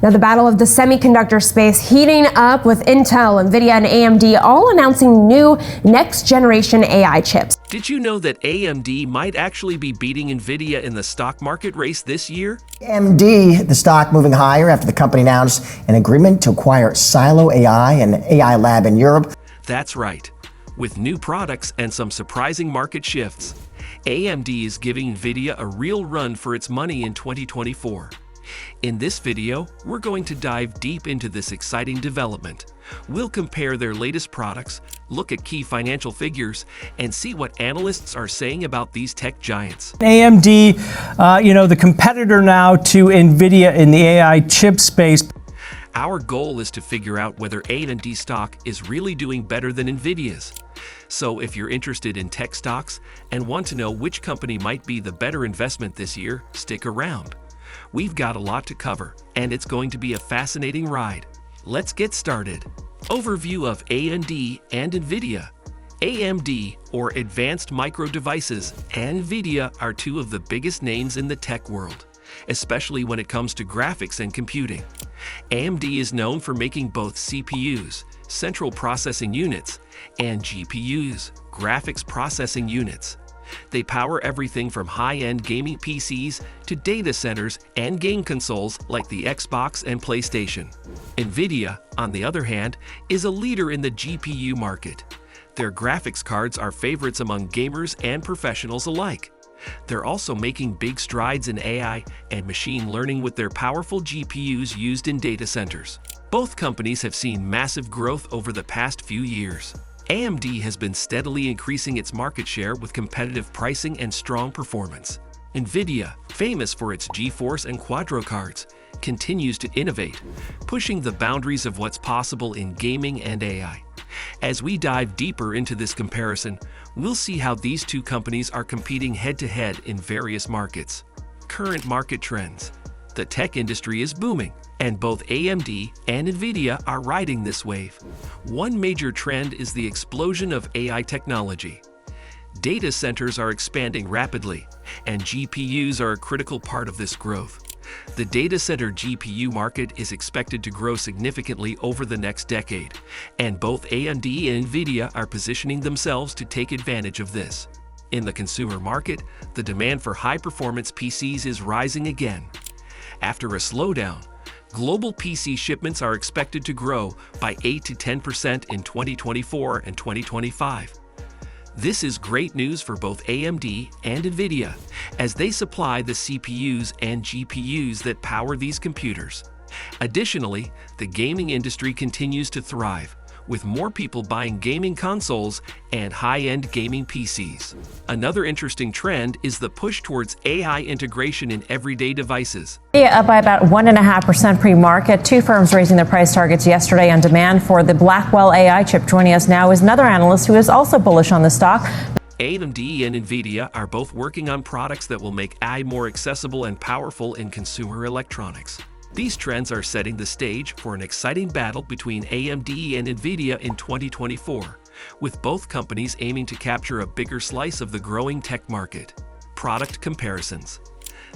Now, the battle of the semiconductor space heating up with Intel, Nvidia, and AMD all announcing new next-generation AI chips. Did you know that AMD might actually be beating Nvidia in the stock market race this year? AMD, the stock moving higher after the company announced an agreement to acquire Silo AI, an AI lab in Europe. That's right. With new products and some surprising market shifts, AMD is giving Nvidia a real run for its money in 2024. In this video, we're going to dive deep into this exciting development. We'll compare their latest products, look at key financial figures, and see what analysts are saying about these tech giants. AMD, the competitor now to Nvidia in the AI chip space. Our goal is to figure out whether AMD stock is really doing better than Nvidia's. So if you're interested in tech stocks and want to know which company might be the better investment this year, stick around. We've got a lot to cover, and it's going to be a fascinating ride. Let's get started. Overview of AMD and Nvidia. AMD, or Advanced Micro Devices, and Nvidia are two of the biggest names in the tech world, especially when it comes to graphics and computing. AMD is known for making both CPUs, central processing units, and GPUs, graphics processing units. They power everything from high-end gaming PCs to data centers and game consoles like the Xbox and PlayStation. Nvidia, on the other hand, is a leader in the GPU market. Their graphics cards are favorites among gamers and professionals alike. They're also making big strides in AI and machine learning with their powerful GPUs used in data centers. Both companies have seen massive growth over the past few years. AMD has been steadily increasing its market share with competitive pricing and strong performance. Nvidia, famous for its GeForce and Quadro cards, continues to innovate, pushing the boundaries of what's possible in gaming and AI. As we dive deeper into this comparison, we'll see how these two companies are competing head-to-head in various markets. Current market trends. The tech industry is booming, and both AMD and Nvidia are riding this wave. One major trend is the explosion of AI technology. Data centers are expanding rapidly, and GPUs are a critical part of this growth. The data center GPU market is expected to grow significantly over the next decade, and both AMD and Nvidia are positioning themselves to take advantage of this. In the consumer market, the demand for high-performance PCs is rising again. After a slowdown, global PC shipments are expected to grow by 8 to 10% in 2024 and 2025. This is great news for both AMD and Nvidia, as they supply the CPUs and GPUs that power these computers. Additionally, the gaming industry continues to thrive, with more people buying gaming consoles and high-end gaming PCs. Another interesting trend is the push towards AI integration in everyday devices. Up by about 1.5% pre-market. Two firms raising their price targets yesterday on demand for the Blackwell AI chip. Joining us now is another analyst who is also bullish on the stock. AMD and Nvidia are both working on products that will make AI more accessible and powerful in consumer electronics. These trends are setting the stage for an exciting battle between AMD and Nvidia in 2024, with both companies aiming to capture a bigger slice of the growing tech market. Product comparisons.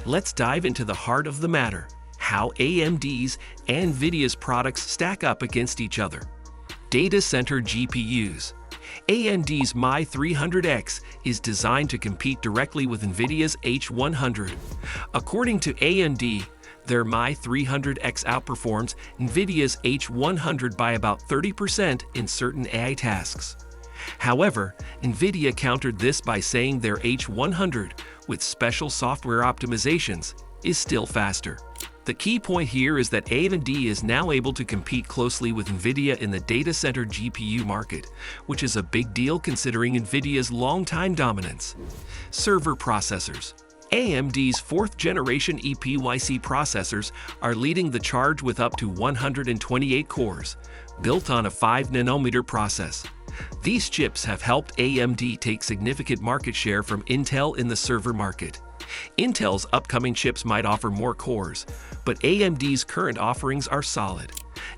Let's dive into the heart of the matter, how AMD's and Nvidia's products stack up against each other. Data center GPUs. AMD's MI300X is designed to compete directly with Nvidia's H100. According to AMD, their MI300X outperforms Nvidia's H100 by about 30% in certain AI tasks. However, Nvidia countered this by saying their H100, with special software optimizations, is still faster. The key point here is that AMD is now able to compete closely with Nvidia in the data center GPU market, which is a big deal considering Nvidia's long-time dominance. Server processors. AMD's fourth-generation EPYC processors are leading the charge with up to 128 cores, built on a 5-nanometer process. These chips have helped AMD take significant market share from Intel in the server market. Intel's upcoming chips might offer more cores, but AMD's current offerings are solid.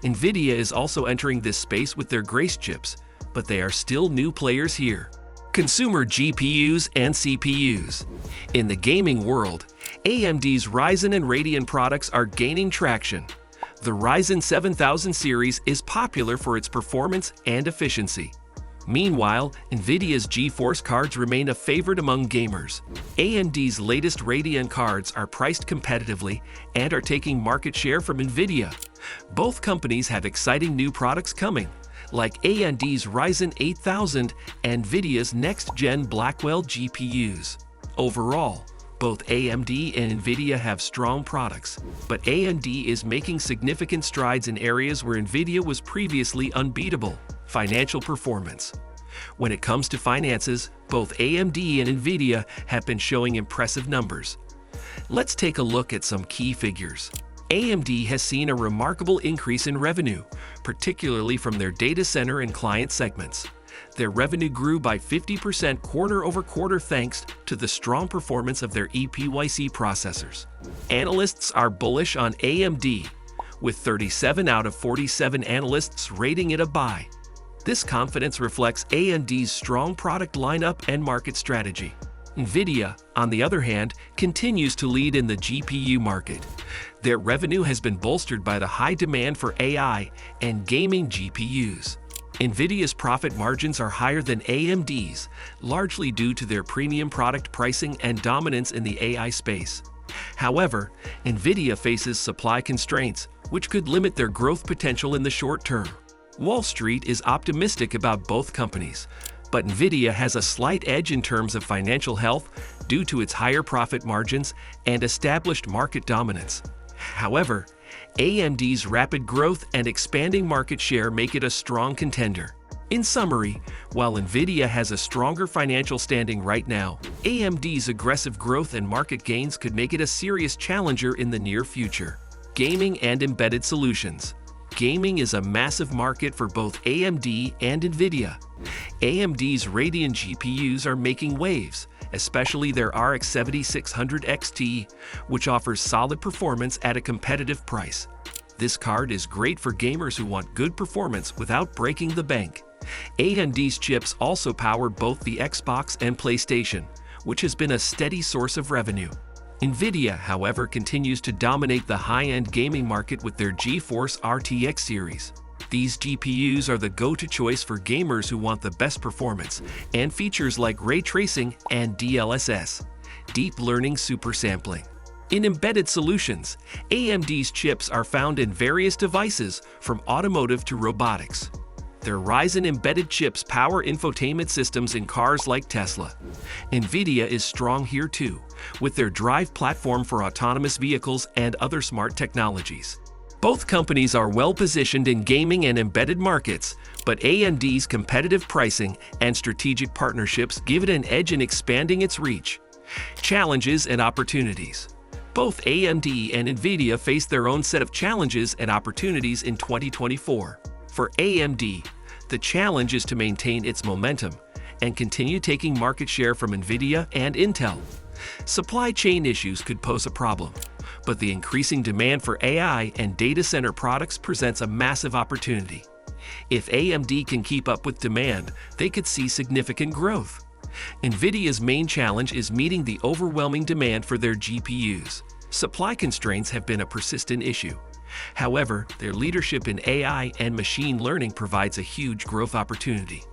Nvidia is also entering this space with their Grace chips, but they are still new players here. Consumer GPUs and CPUs. In the gaming world, AMD's Ryzen and Radeon products are gaining traction. The Ryzen 7000 series is popular for its performance and efficiency. Meanwhile, Nvidia's GeForce cards remain a favorite among gamers. AMD's latest Radeon cards are priced competitively and are taking market share from Nvidia. Both companies have exciting new products coming, like AMD's Ryzen 8000 and Nvidia's next-gen Blackwell GPUs. Overall, both AMD and Nvidia have strong products, but AMD is making significant strides in areas where Nvidia was previously unbeatable: financial performance. When it comes to finances, both AMD and Nvidia have been showing impressive numbers. Let's take a look at some key figures. AMD has seen a remarkable increase in revenue, particularly from their data center and client segments. Their revenue grew by 50% quarter-over-quarter thanks to the strong performance of their EPYC processors. Analysts are bullish on AMD, with 37 out of 47 analysts rating it a buy. This confidence reflects AMD's strong product lineup and market strategy. Nvidia, on the other hand, continues to lead in the GPU market. Their revenue has been bolstered by the high demand for AI and gaming GPUs. Nvidia's profit margins are higher than AMD's, largely due to their premium product pricing and dominance in the AI space. However, Nvidia faces supply constraints, which could limit their growth potential in the short term. Wall Street is optimistic about both companies, but Nvidia has a slight edge in terms of financial health due to its higher profit margins and established market dominance. However, AMD's rapid growth and expanding market share make it a strong contender. In summary, while Nvidia has a stronger financial standing right now, AMD's aggressive growth and market gains could make it a serious challenger in the near future. Gaming and embedded solutions. Gaming is a massive market for both AMD and Nvidia. AMD's Radeon GPUs are making waves, especially their RX 7600 XT, which offers solid performance at a competitive price. This card is great for gamers who want good performance without breaking the bank. AMD's chips also power both the Xbox and PlayStation, which has been a steady source of revenue. Nvidia, however, continues to dominate the high-end gaming market with their GeForce RTX series. These GPUs are the go-to choice for gamers who want the best performance and features like ray tracing and DLSS, deep learning super sampling. In embedded solutions, AMD's chips are found in various devices from automotive to robotics. Their Ryzen embedded chips power infotainment systems in cars like Tesla. Nvidia is strong here too, with their drive platform for autonomous vehicles and other smart technologies. Both companies are well positioned in gaming and embedded markets, but AMD's competitive pricing and strategic partnerships give it an edge in expanding its reach. Challenges and opportunities. Both AMD and Nvidia face their own set of challenges and opportunities in 2024. For AMD, the challenge is to maintain its momentum and continue taking market share from Nvidia and Intel. Supply chain issues could pose a problem, but the increasing demand for AI and data center products presents a massive opportunity. If AMD can keep up with demand, they could see significant growth. Nvidia's main challenge is meeting the overwhelming demand for their GPUs. Supply constraints have been a persistent issue. However, their leadership in AI and machine learning provides a huge growth opportunity.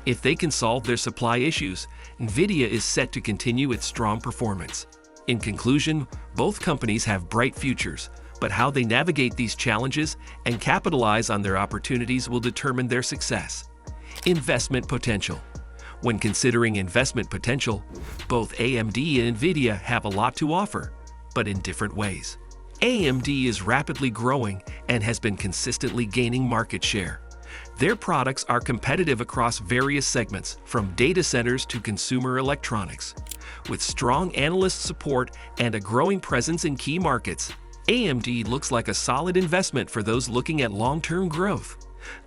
If they can solve their supply issues, Nvidia is set to continue its strong performance. In conclusion, both companies have bright futures, but how they navigate these challenges and capitalize on their opportunities will determine their success. Investment potential. When considering investment potential, both AMD and Nvidia have a lot to offer, but in different ways. AMD is rapidly growing and has been consistently gaining market share. Their products are competitive across various segments, from data centers to consumer electronics. With strong analyst support and a growing presence in key markets, AMD looks like a solid investment for those looking at long-term growth.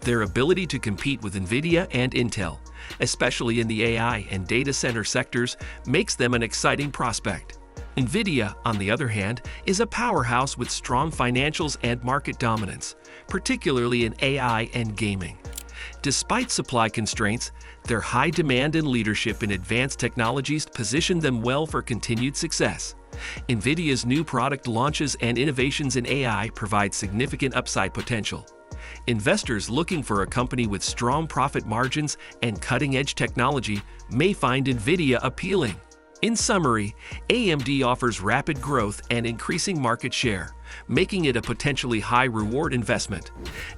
Their ability to compete with Nvidia and Intel, especially in the AI and data center sectors, makes them an exciting prospect. Nvidia, on the other hand, is a powerhouse with strong financials and market dominance, particularly in AI and gaming. Despite supply constraints, their high demand and leadership in advanced technologies position them well for continued success. Nvidia's new product launches and innovations in AI provide significant upside potential. Investors looking for a company with strong profit margins and cutting-edge technology may find Nvidia appealing. In summary, AMD offers rapid growth and increasing market share, making it a potentially high-reward investment.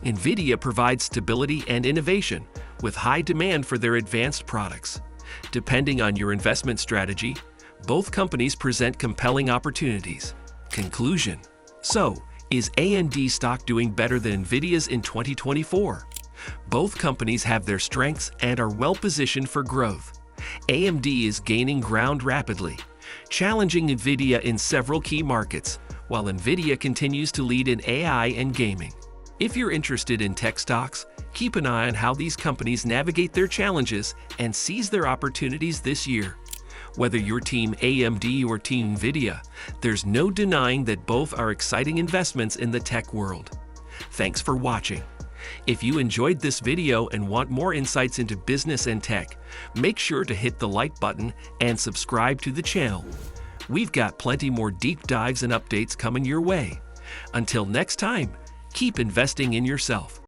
Nvidia provides stability and innovation, with high demand for their advanced products. Depending on your investment strategy, both companies present compelling opportunities. Conclusion: so, is AMD stock doing better than Nvidia's in 2024? Both companies have their strengths and are well-positioned for growth. AMD is gaining ground rapidly, challenging Nvidia in several key markets, while Nvidia continues to lead in AI and gaming. If you're interested in tech stocks, keep an eye on how these companies navigate their challenges and seize their opportunities this year. Whether you're Team AMD or Team Nvidia, there's no denying that both are exciting investments in the tech world. Thanks for watching. If you enjoyed this video and want more insights into business and tech, make sure to hit the like button and subscribe to the channel. We've got plenty more deep dives and updates coming your way. Until next time, keep investing in yourself.